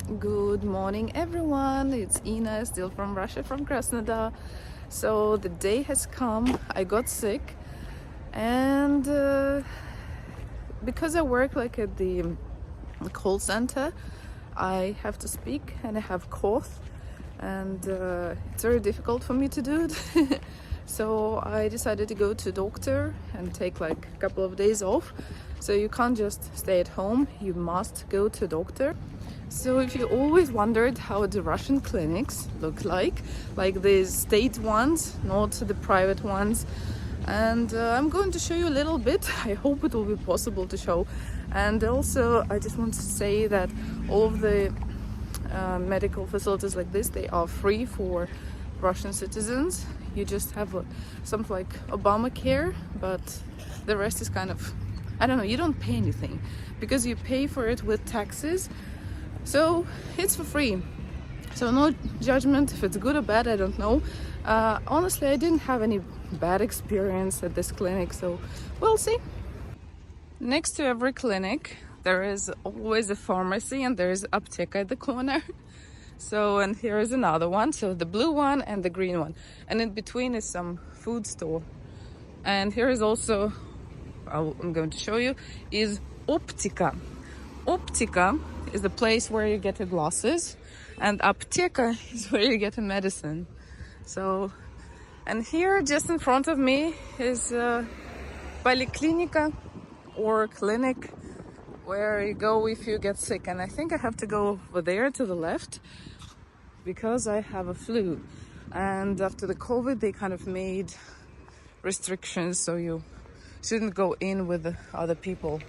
Good morning, everyone. It's Ina, still from Russia, from Krasnodar. So the day has come. I got sick, and because I work like at the call center, I have to speak and I have cough, and it's very difficult for me to do it. So I decided to go to doctor and take like a couple of days off. So you can't just stay at home, you must go to doctor. So if you always wondered how the Russian clinics look like the state ones, not the private ones, and I'm going to show you a little bit. I hope it will be possible to show. And also I just want to say that all of the medical facilities like this, they are free for Russian citizens. You just have something like Obamacare, but the rest is kind of, I don't know, you don't pay anything because you pay for it with taxes. So it's for free. So no judgment if it's good or bad, I don't know. Honestly, I didn't have any bad experience at this clinic, so we'll see. Next to every clinic, there is always a pharmacy and there is apteka at the corner. So, and here is another one. So the blue one and the green one. And in between is some food store. And here is also, I'm going to show you, is optika. Optika is the place where you get your glasses, and apteka is where you get the medicine. So, and here just in front of me is policlinica or clinic where you go if you get sick. And I think I have to go over there to the left because I have a flu. And after the COVID, they kind of made restrictions, so you shouldn't go in with the other people.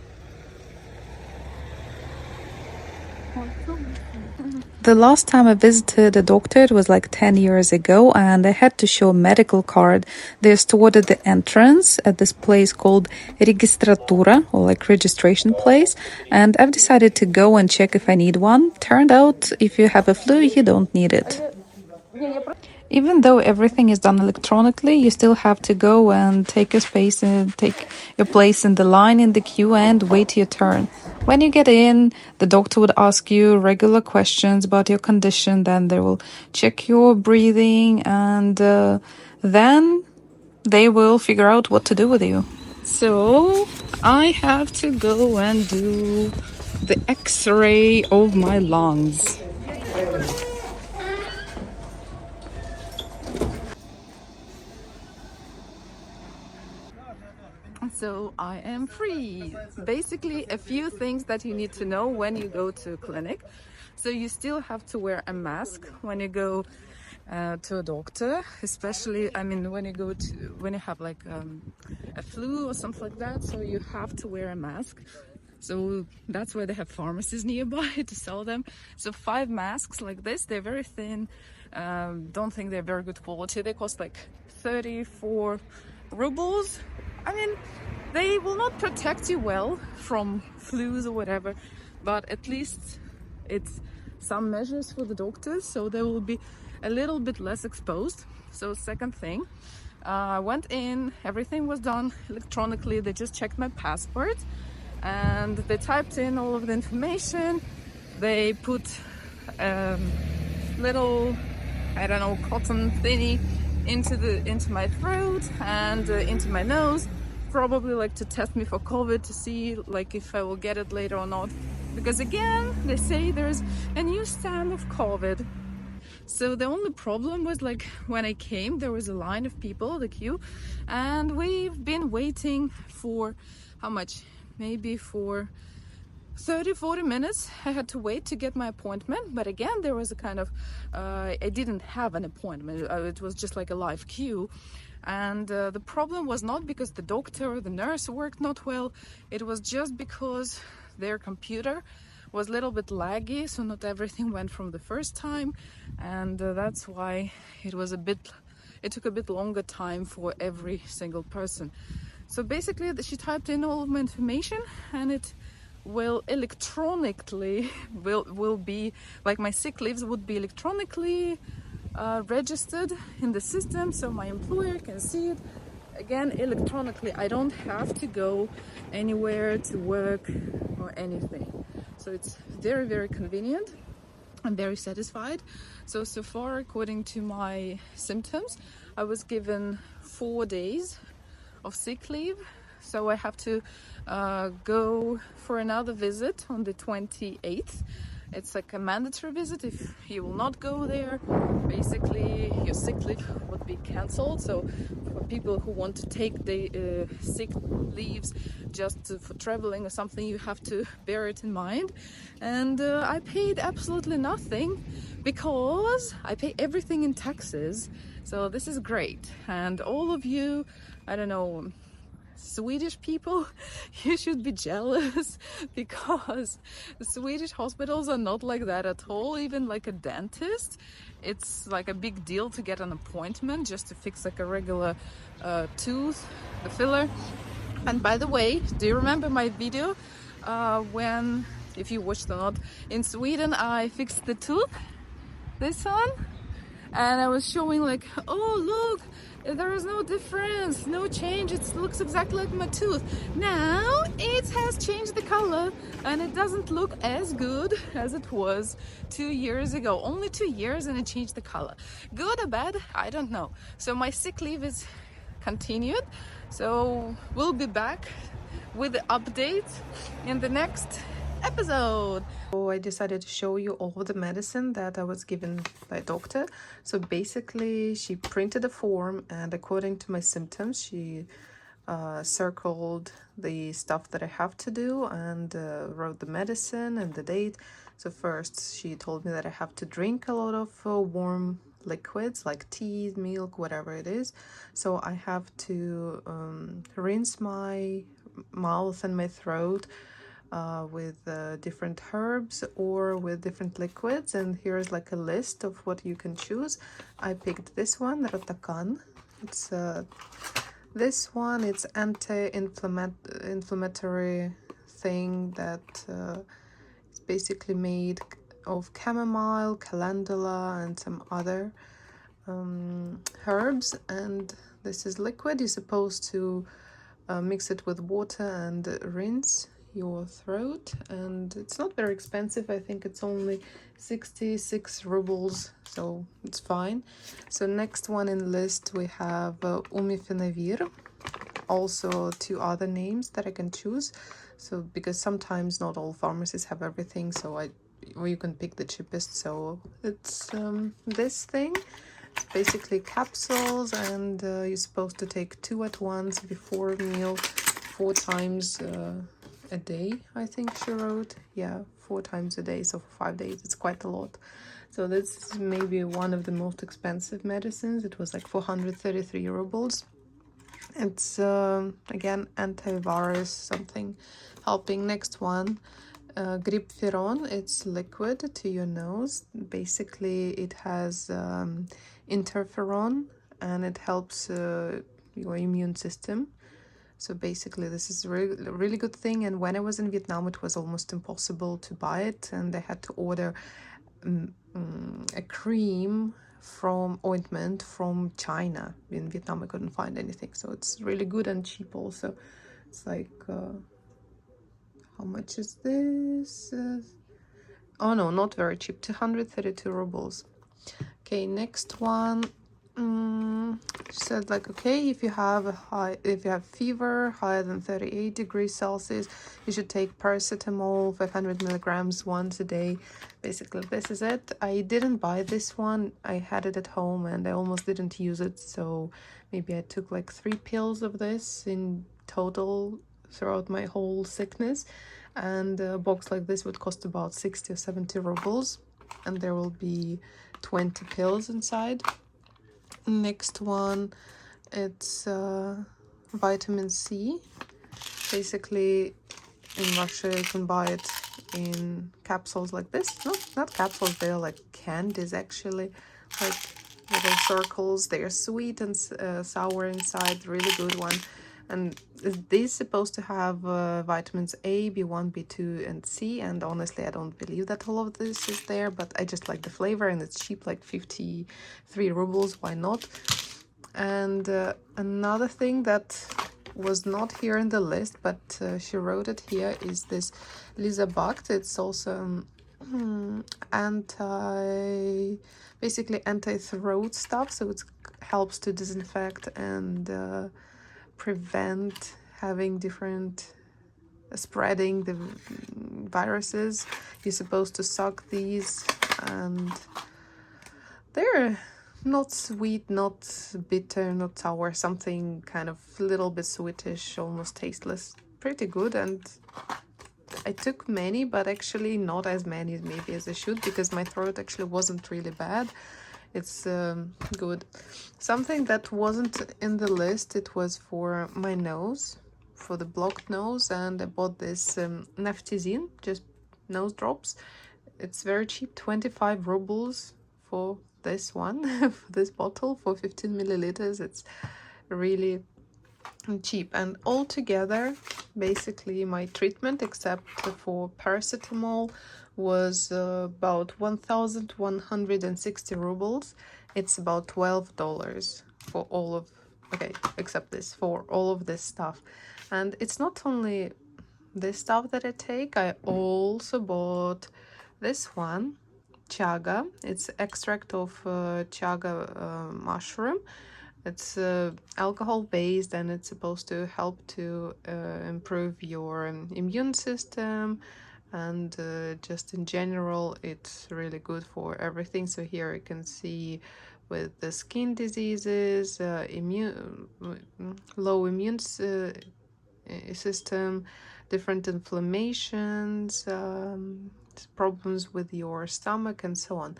The last time I visited a doctor, it was like 10 years ago, and I had to show a medical card. They're stored at the entrance at this place called Registratura, or like registration place. And I've decided to go and check if I need one. Turned out, if you have a flu, you don't need it. Even though everything is done electronically, you still have to go and take your space and take your place in the line in the queue and wait your turn. When you get in, the doctor would ask you regular questions about your condition, then they will check your breathing, and then they will figure out what to do with you. So I have to go and do the x-ray of my lungs. So I am free. Basically, a few things that you need to know when you go to a clinic. So you still have to wear a mask when you go to a doctor, especially, I mean, when you have like a flu or something like that. So you have to wear a mask. So that's why they have pharmacies nearby to sell them. So 5 masks like this, they're very thin. Don't think they're very good quality. They cost like 34 rubles. I mean, they will not protect you well from flus or whatever, but at least it's some measures for the doctors, so they will be a little bit less exposed. So second thing, I went in, everything was done electronically. They just checked my passport and they typed in all of the information. They put little, I don't know, cotton thingy into my throat and into my nose, probably like to test me for COVID, to see like if I will get it later or not, because again they say there's a new strand of COVID. So the only problem was, like, when I came there was a line of people, the queue, and we've been waiting for how much, maybe for 30-40 minutes. I had to wait to get my appointment, but again there was a kind of I didn't have an appointment, it was just like a live queue. And the problem was not because the doctor or the nurse worked not well, it was just because their computer was a little bit laggy, so not everything went from the first time, and that's why it took a bit longer time for every single person. So basically she typed in all of my information, and it will electronically will be like my sick leaves would be electronically registered in the system, so my employer can see it again electronically. I don't have to go anywhere to work or anything, so it's very, very convenient. I'm very satisfied. So far, according to my symptoms, I was given 4 days of sick leave. So I have to go for another visit on the 28th. It's like a mandatory visit. If you will not go there, basically your sick leave would be cancelled. So for people who want to take the sick leaves for traveling or something, you have to bear it in mind. And I paid absolutely nothing because I pay everything in taxes. So this is great. And all of you, I don't know, Swedish people, you should be jealous because the Swedish hospitals are not like that at all. Even like a dentist, it's like a big deal to get an appointment just to fix like a regular tooth, the filler. And by the way, do you remember my video when, if you watched or not, in Sweden I fixed the tooth, this one? And I was showing like, oh look, there is no difference, no change, it looks exactly like my tooth. Now it has changed the color and it doesn't look as good as it was 2 years ago. Only 2 years and it changed the color. Good or bad, I don't know. So my sick leave is continued, so we'll be back with the update in the next episode. So I decided to show you all the medicine that I was given by a doctor. So basically she printed a form, and according to my symptoms she circled the stuff that I have to do and wrote the medicine and the date. So first she told me that I have to drink a lot of warm liquids like tea, milk, whatever it is. So I have to rinse my mouth and my throat with different herbs or with different liquids, and here's like a list of what you can choose. I picked this one, Rotakan. It's this one, it's anti-inflammatory thing that is basically made of chamomile, calendula and some other herbs, and this is liquid. You're supposed to mix it with water and rinse your throat, and it's not very expensive. I think it's only 66 rubles, so it's fine. So next one in the list we have Umifenavir, also 2 other names that I can choose. So because sometimes not all pharmacies have everything, so or you can pick the cheapest. So it's this thing. It's basically capsules, and you're supposed to take 2 at once before a meal, 4 times a day, I think she wrote. Yeah, 4 times a day, so for 5 days. It's quite a lot. So this is maybe one of the most expensive medicines. It was like 433 rubles. It's again antivirus something, helping. Next one, Gripferon. It's liquid to your nose. Basically it has interferon, and it helps your immune system. So basically this is a really good thing, and when I was in Vietnam it was almost impossible to buy it, and I had to order a cream from ointment from China. In Vietnam I couldn't find anything, so it's really good and cheap also. It's like how much is this? Oh no, not very cheap, 232 rubles. Okay, next one. She said like, okay, if you have fever higher than 38 degrees Celsius, you should take paracetamol 500 milligrams once a day. Basically this is it. I didn't buy this one, I had it at home and I almost didn't use it, so maybe I took like 3 pills of this in total throughout my whole sickness. And a box like this would cost about 60 or 70 rubles, and there will be 20 pills inside. Next one, it's vitamin C. Basically in Russia you can buy it in capsules like this. Not capsules, they're like candies actually, like little circles. They're sweet and sour inside. Really good one. And this is supposed to have vitamins A, B1, B2 and C, and honestly I don't believe that all of this is there, but I just like the flavor and it's cheap, like 53 rubles, why not? And another thing that was not here in the list, but she wrote it here, is this Lisa Bakt. It's also basically anti-throat stuff, so it helps to disinfect and prevent having different spreading the viruses. You're supposed to suck these, and they're not sweet, not bitter, not sour, something kind of a little bit sweetish, almost tasteless. Pretty good. And I took many, but actually not as many maybe as I should, because my throat actually wasn't really bad. It's good. Something that wasn't in the list, it was for my nose, for the blocked nose, and I bought this naftizin, just nose drops. It's very cheap, 25 rubles for this one, for this bottle, for 15 milliliters. It's really cheap. And altogether, basically my treatment, except for paracetamol, was about 1,160 rubles. It's about $12 for all of, okay, except this, for all of this stuff. And it's not only this stuff that I take, I also bought this one, chaga. It's extract of chaga mushroom. It's alcohol based, and it's supposed to help to improve your immune system, and just in general it's really good for everything. So here you can see with the skin diseases, low immune system, different inflammations, problems with your stomach, and so on.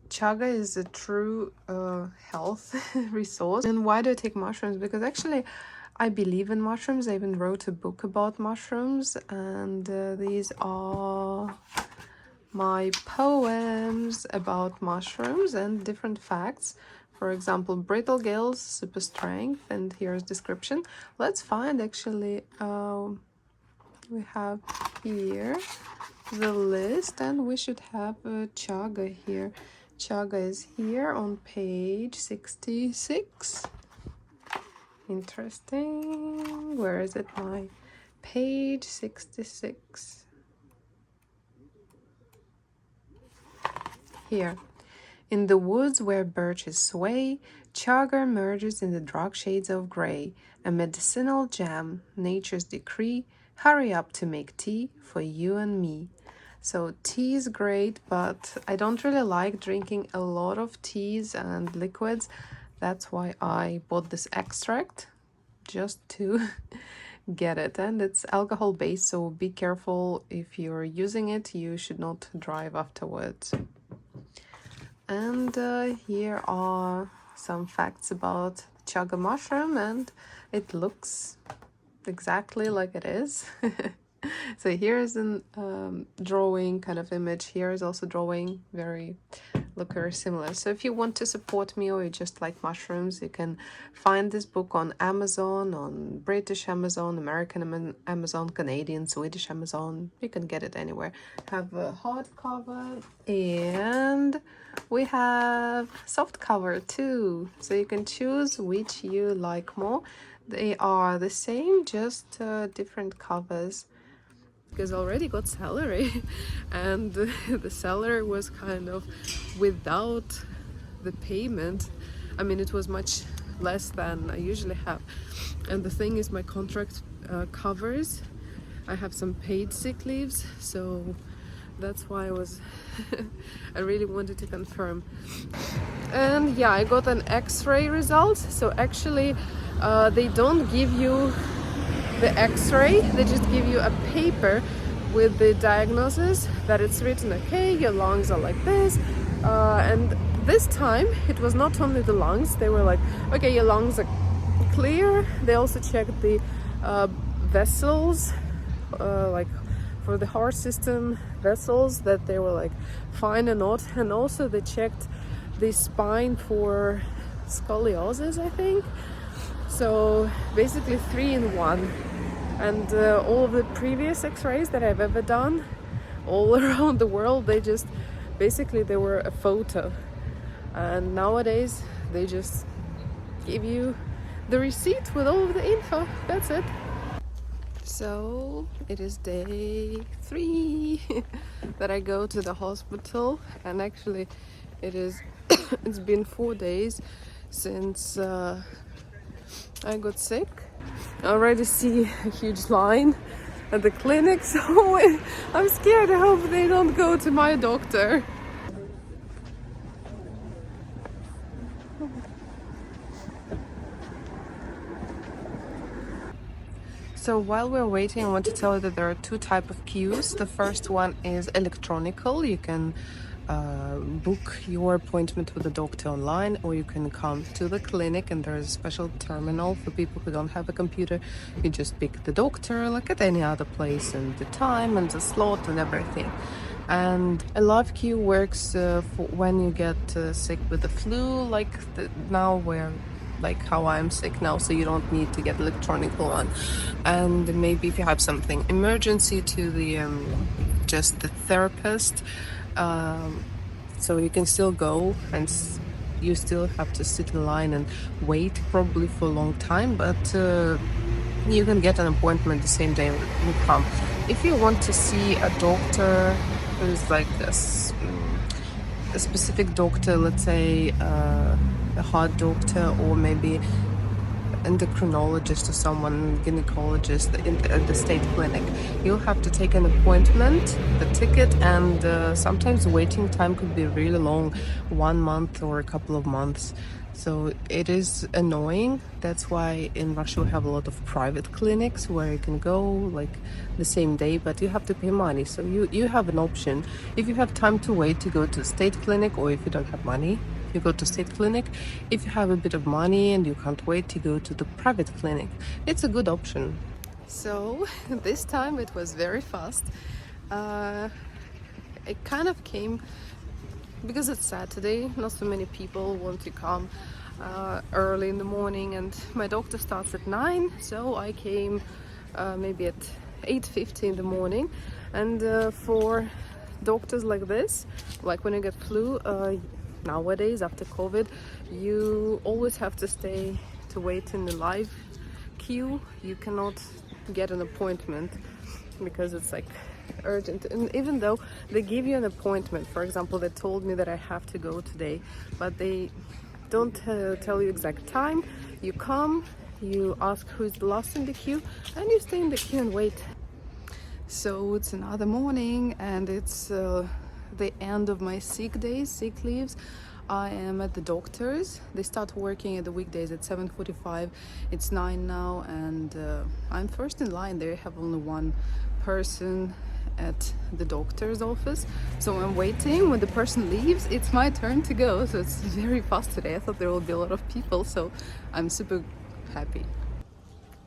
Chaga is a true health resource. And why do I take mushrooms? Because actually I believe in mushrooms. I even wrote a book about mushrooms, and these are my poems about mushrooms and different facts. For example, brittle gills, super strength, and here's description. Let's find actually, we have here the list, and we should have chaga here. Chaga is here on page 66. Interesting. Where is it? My page 66. Here. In the woods where birches sway, chaga merges in the dark shades of gray. A medicinal gem, nature's decree. Hurry up to make tea for you and me. So tea is great, but I don't really like drinking a lot of teas and liquids. That's why I bought this extract, just to get it. And it's alcohol based, so be careful if you're using it. You should not drive afterwards. And here are some facts about chaga mushroom, and it looks exactly like it is. So here is a drawing kind of image. Here is also drawing, look very similar. So if you want to support me, or you just like mushrooms, you can find this book on Amazon, on British Amazon, American Amazon, Canadian, Swedish Amazon. You can get it anywhere. Have a hardcover, and we have soft cover too. So you can choose which you like more. They are the same, just different covers. Because I already got salary, and the salary was kind of without the payment. I mean, it was much less than I usually have. And the thing is, my contract covers. I have some paid sick leaves, so that's why I was I really wanted to confirm. And yeah, I got an x-ray result. So actually they don't give you the x-ray, they just give you a paper with the diagnosis that it's written, okay, your lungs are like this, and this time it was not only the lungs. They were like, okay, your lungs are clear. They also checked the vessels, like for the heart system vessels, that they were like fine or not, and also they checked the spine for scoliosis, I think. So basically 3 in 1. And all of the previous x-rays that I've ever done all around the world, they just basically they were a photo, and nowadays they just give you the receipt with all of the info. That's it. So it is day 3 that I go to the hospital, and actually it is it's been 4 days since I got sick. I already see a huge line at the clinic, so I'm scared. I hope they don't go to my doctor. So while we're waiting, I want to tell you that there are 2 types of queues. The first one is electronical. You can book your appointment with the doctor online, or you can come to the clinic and there's a special terminal for people who don't have a computer. You just pick the doctor like at any other place, and the time and the slot and everything. And a live queue works for when you get sick with the flu, like now where like how I'm sick now, so you don't need to get electronic one. And maybe if you have something emergency to the just the therapist, so you can still go, and you still have to sit in line and wait probably for a long time, but you can get an appointment the same day you come. If you want to see a doctor who's like this, a specific doctor, let's say a heart doctor, or maybe endocrinologist or someone, gynecologist at the state clinic, you'll have to take an appointment, the ticket, and sometimes the waiting time could be really long, 1 month or a couple of months. So it is annoying. That's why in Russia we have a lot of private clinics where you can go like the same day, but you have to pay money. So you have an option. If you have time to wait, to go to state clinic, or if you don't have money, you go to state clinic. If you have a bit of money and you can't wait, you go to the private clinic. It's a good option. So this time it was very fast. It kind of came because it's Saturday. Not so many people want to come early in the morning, and my doctor starts at 9, so I came maybe at 8:50 in the morning. And for doctors like this, like when you get flu, nowadays after COVID, you always have to stay to wait in the live queue. You cannot get an appointment because it's like urgent. And even though they give you an appointment, for example, they told me that I have to go today, but they don't tell you exact time. You come, you ask who's the last in the queue, and you stay in the queue and wait. So it's another morning, and it's the end of my sick leaves. I am at the doctor's. They start working at the weekdays at 7:45. It's 9 now, and I'm first in line. They have only one person at the doctor's office, so I'm waiting. When the person leaves, it's my turn to go. So it's very fast today. I thought there will be a lot of people, so I'm super happy.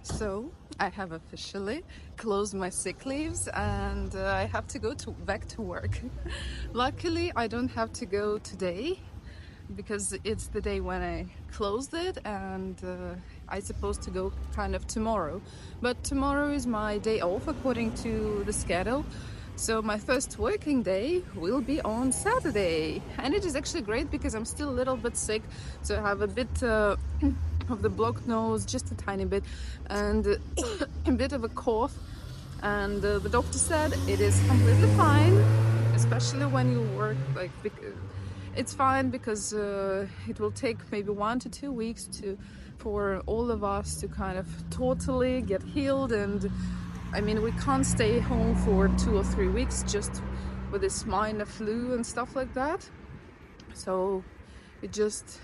So I have officially closed my sick leaves, and I have to go back to work. Luckily, I don't have to go today because it's the day when I closed it, and I'm supposed to go kind of tomorrow. But tomorrow is my day off according to the schedule. So my first working day will be on Saturday, and it is actually great because I'm still a little bit sick, so I have a bit of the blocked nose, just a tiny bit, and a bit of a cough. And the doctor said it is completely fine, especially when you work like it's fine because it will take maybe 1 to 2 weeks for all of us to kind of totally get healed. And I mean, we can't stay home for 2 or 3 weeks just with this minor flu and stuff like that. So it just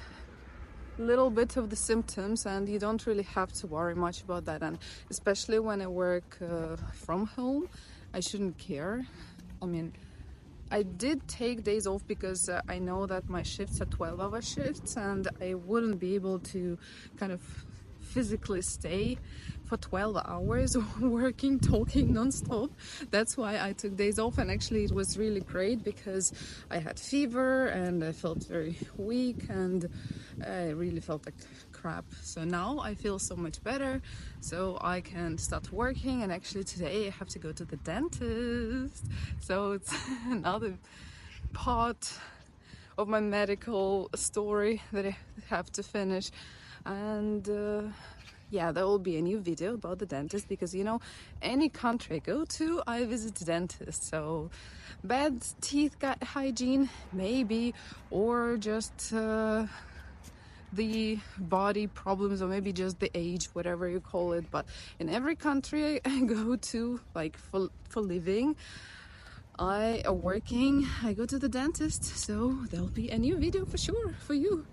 little bit of the symptoms, and you don't really have to worry much about that. And especially when I work from home, I shouldn't care. I mean, I did take days off because I know that my shifts are 12-hour shifts, and I wouldn't be able to kind of physically stay for 12 hours working, talking non-stop. That's why I took days off, and actually it was really great because I had fever and I felt very weak, and I really felt like crap. So now I feel so much better, so I can start working. And actually today I have to go to the dentist, so it's another part of my medical story that I have to finish. And yeah, there will be a new video about the dentist, because you know, any country I go to, I visit the dentist. So bad teeth hygiene maybe, or just the body problems, or maybe just the age, whatever you call it. But in every country I go to, like for living, I are working, I go to the dentist. So there'll be a new video for sure for you.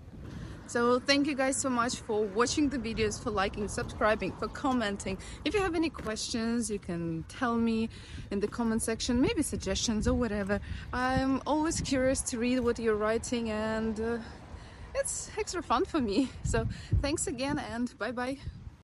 So thank you guys so much for watching the videos, for liking, subscribing, for commenting. If you have any questions, you can tell me in the comment section, maybe suggestions or whatever. I'm always curious to read what you're writing, and it's extra fun for me. So thanks again, and bye bye.